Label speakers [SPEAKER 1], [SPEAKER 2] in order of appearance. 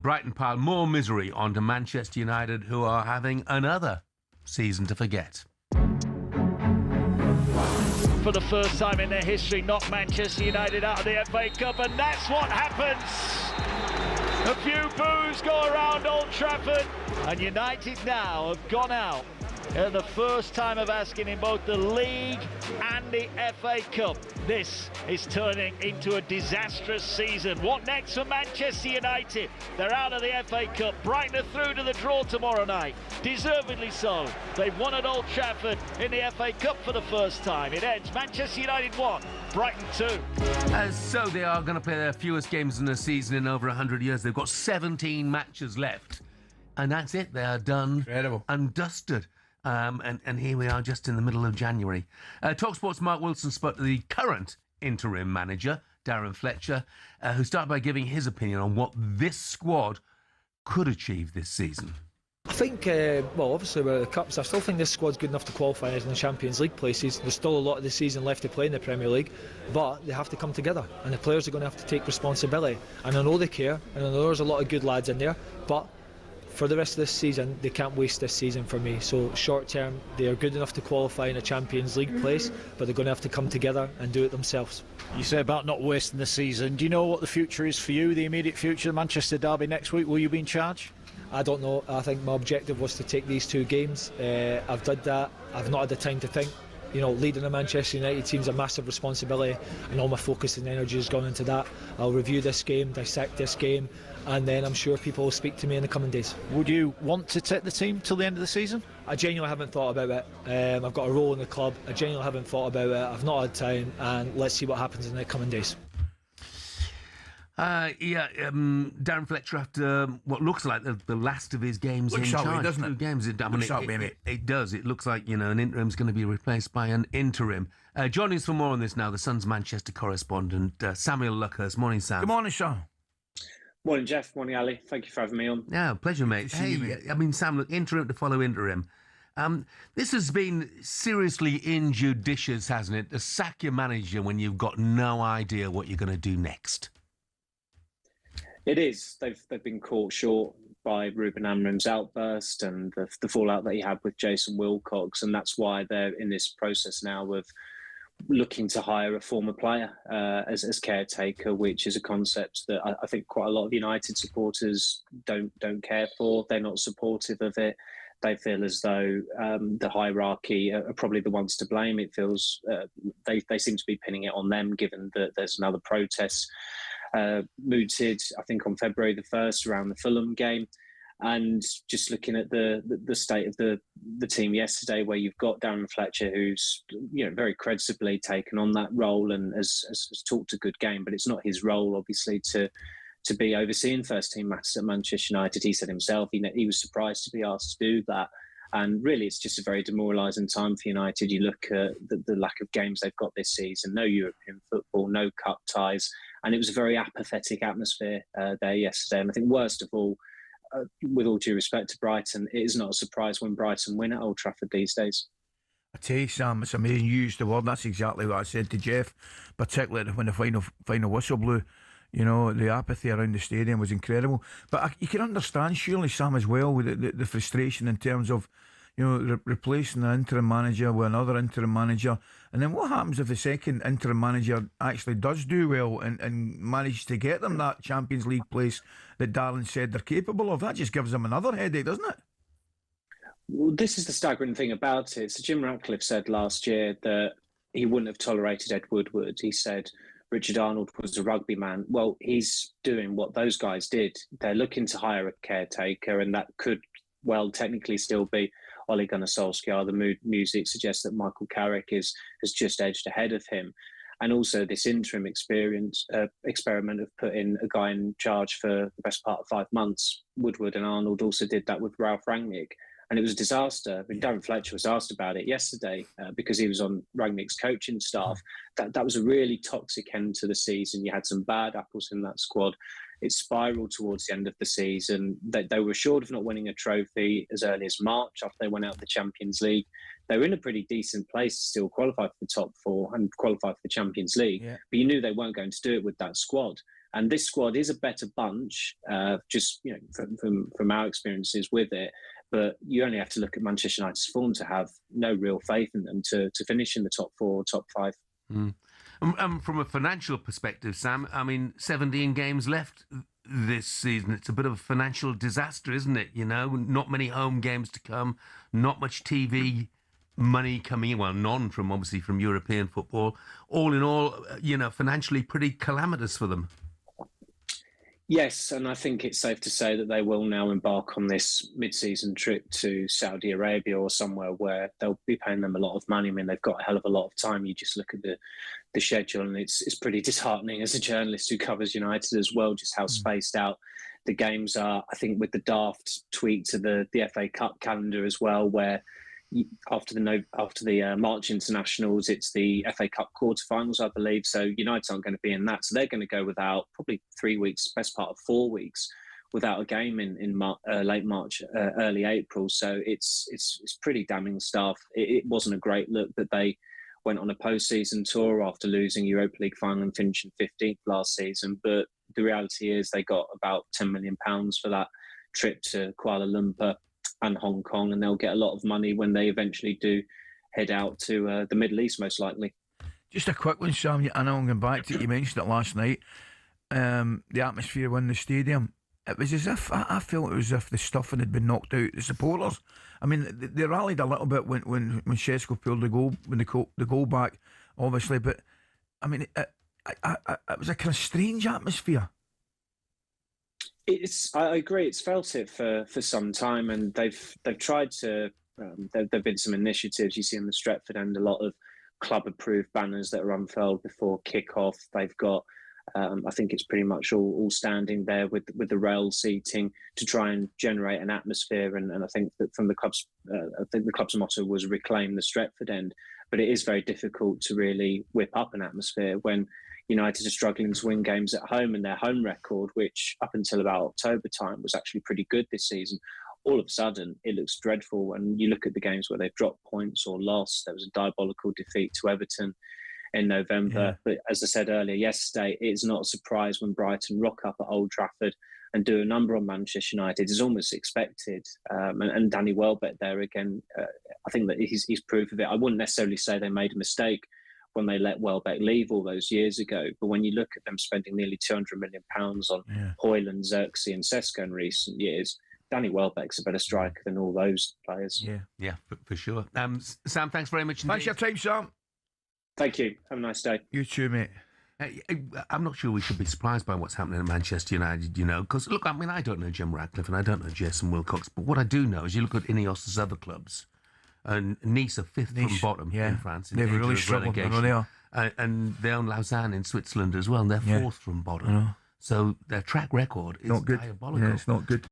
[SPEAKER 1] Brighton pile more misery onto Manchester United, who are having another season to forget.
[SPEAKER 2] For the first time in their history, knock Manchester United out of the FA Cup, and that's what happens. A few boos go around Old Trafford, and United now have gone out at the first time of asking in both the League and the FA Cup. This is turning into a disastrous season. What next for Manchester United? They're out of the FA Cup. Brighton are through to the draw tomorrow night. Deservedly so. They've won at Old Trafford in the FA Cup for the first time. It ends Manchester United 1, Brighton 2.
[SPEAKER 1] So they are going to play their fewest games in a season in over 100 years. They've got 17 matches left. And that's it. They are done.
[SPEAKER 3] Incredible.
[SPEAKER 1] And dusted. And here we are just in the middle of January. talkSPORT's Mark Wilson spoke to the current interim manager, Darren Fletcher, who started by giving his opinion on what this squad could achieve this season.
[SPEAKER 4] I think, obviously with the Cups, I still think this squad's good enough to qualify as in the Champions League places. There's still a lot of the season left to play in the Premier League, but they have to come together, and the players are going to have to take responsibility. And I know they care, and I know there's a lot of good lads in there, but for the rest of this season, they can't waste this season for me. So short term, they are good enough to qualify in a Champions League place, but they're going to have to come together and do it themselves.
[SPEAKER 2] You say about not wasting the season. Do you know what the future is for you, the immediate future, the Manchester derby next week? Will you be in charge?
[SPEAKER 4] I don't know. I think my objective was to take these two games. I've done that. I've not had the time to think. You know, leading the Manchester United team's a massive responsibility, and all my focus and energy has gone into that. I'll review this game, dissect this game, and then I'm sure people will speak to me in the coming days.
[SPEAKER 2] Would you want to take the team till the end of the season?
[SPEAKER 4] I genuinely haven't thought about it. I've got a role in the club. I genuinely haven't thought about it. I've not had time, and let's see what happens in the coming days.
[SPEAKER 1] Darren Fletcher, after what looks like the last of his games in charge,
[SPEAKER 3] doesn't it?
[SPEAKER 1] 2 games. It does. It looks like, an interim's going to be replaced by an interim. Joining us for more on this now, the Sun's Manchester correspondent, Samuel Luckhurst. Morning, Sam.
[SPEAKER 3] Good morning, Sean.
[SPEAKER 5] Morning, Jeff. Morning, Ali. Thank you for having me on.
[SPEAKER 1] Yeah, pleasure, mate. Sam, look, interim to follow interim. This has been seriously injudicious, hasn't it? To sack your manager when you've got no idea what you're going to do next.
[SPEAKER 5] It is. They've been caught short by Ruben Amorim's outburst and the fallout that he had with Jason Wilcox, and that's why they're in this process now of looking to hire a former player as caretaker, which is a concept that I think quite a lot of United supporters don't care for. They're not supportive of it. They feel as though the hierarchy are probably the ones to blame. It feels they seem to be pinning it on them, given that there's another protest mooted, I think, on February the 1st around the Fulham game. And just looking at the state of the team yesterday, where you've got Darren Fletcher, who's very credibly taken on that role and has talked a good game, but it's not his role, obviously, to be overseeing first team matters at Manchester United. He said himself he was surprised to be asked to do that. And really, it's just a very demoralising time for United. You look at the lack of games they've got this season, no European football, no cup ties, and it was a very apathetic atmosphere there yesterday. And I think worst of all, with all due respect to Brighton, it is not a surprise when Brighton win at Old Trafford these days.
[SPEAKER 3] I tell you, Sam, it's amazing you used the word. That's exactly what I said to Jeff, particularly when the final whistle blew. The apathy around the stadium was incredible. But you can understand, surely, Sam, as well, with the frustration in terms of, replacing an interim manager with another interim manager. And then what happens if the second interim manager actually does do well and manages to get them that Champions League place that Darren said they're capable of? That just gives them another headache, doesn't it?
[SPEAKER 5] Well, this is the staggering thing about it. So Jim Ratcliffe said last year that he wouldn't have tolerated Ed Woodward. He said Richard Arnold was a rugby man. Well, he's doing what those guys did. They're looking to hire a caretaker, and that could well technically still be Ole Gunnar Solskjaer. The music suggests that Michael Carrick has just edged ahead of him. And also this interim experiment of putting a guy in charge for the best part of 5 months. Woodward and Arnold also did that with Ralph Rangnick. And it was a disaster. I mean, Darren Fletcher was asked about it yesterday because he was on Rangnick's coaching staff. That was a really toxic end to the season. You had some bad apples in that squad. It spiralled towards the end of the season. They were assured of not winning a trophy as early as March after they went out of the Champions League. They were in a pretty decent place to still qualify for the top 4 and qualify for the Champions League. Yeah. But you knew they weren't going to do it with that squad. And this squad is a better bunch, just from our experiences with it. But you only have to look at Manchester United's form to have no real faith in them to finish in the top 4, top 5.
[SPEAKER 1] From a financial perspective, Sam, I mean, 17 games left this season. It's a bit of a financial disaster, isn't it? Not many home games to come, not much TV money coming in. Well, none obviously from European football. All in all, financially pretty calamitous for them.
[SPEAKER 5] Yes, and I think it's safe to say that they will now embark on this mid-season trip to Saudi Arabia or somewhere where they'll be paying them a lot of money. I mean, they've got a hell of a lot of time. You just look at the schedule, and it's pretty disheartening as a journalist who covers United as well, just how spaced out the games are. I think with the daft tweak to the FA Cup calendar as well, where after the March internationals, it's the FA Cup quarterfinals, I believe. So United aren't going to be in that. So they're going to go without probably 3 weeks, best part of 4 weeks, without a game in late March, early April. So it's pretty damning stuff. It wasn't a great look that they went on a post-season tour after losing Europa League final and finishing 15th last season. But the reality is they got about £10 million for that trip to Kuala Lumpur and Hong Kong, and they'll get a lot of money when they eventually do head out to the Middle East, most likely.
[SPEAKER 3] Just a quick one, Sam. I know I'm going back to it. You mentioned it last night. The atmosphere in the stadium. It was as if I felt it was as if the stuffing had been knocked out. The supporters. I mean, they rallied a little bit when Šeško pulled the goal back, obviously. But I mean, it was a kind of strange atmosphere.
[SPEAKER 5] I agree. It's felt it for some time, and they've tried to. There've been some initiatives. You see on the Stretford end a lot of club-approved banners that are unfurled before kick-off. They've got, I think it's pretty much all standing there with the rail seating to try and generate an atmosphere. And I think that from the club's, motto was reclaim the Stretford end. But it is very difficult to really whip up an atmosphere when United are struggling to win games at home, and their home record, which up until about October time was actually pretty good this season, all of a sudden it looks dreadful. And you look at the games where they've dropped points or lost. There was a diabolical defeat to Everton in November. Yeah. But as I said earlier yesterday, it's not a surprise when Brighton rock up at Old Trafford and do a number on Manchester United. It's almost expected. And Danny Welbeck there again, I think that he's proof of it. I wouldn't necessarily say they made a mistake when they let Welbeck leave all those years ago. But when you look at them spending nearly £200 million on Højlund, Xerxes and Šeško in recent years, Danny Welbeck's a better striker than all those players.
[SPEAKER 1] Yeah, for sure. Sam, thanks very much indeed.
[SPEAKER 3] Thanks for your time, Sam.
[SPEAKER 5] Thank you. Have a nice day.
[SPEAKER 3] You too, mate.
[SPEAKER 1] I'm not sure we should be surprised by what's happening at Manchester United, because, look, I mean, I don't know Jim Ratcliffe and I don't know Jason Wilcox, but what I do know is you look at Ineos' other clubs, and Nice are fifth from bottom in France.
[SPEAKER 3] They've really struggled. They are.
[SPEAKER 1] And they own Lausanne in Switzerland as well, and they're fourth from bottom. So their track record is
[SPEAKER 3] not good.
[SPEAKER 1] diabolical.
[SPEAKER 3] Yeah, it's not good.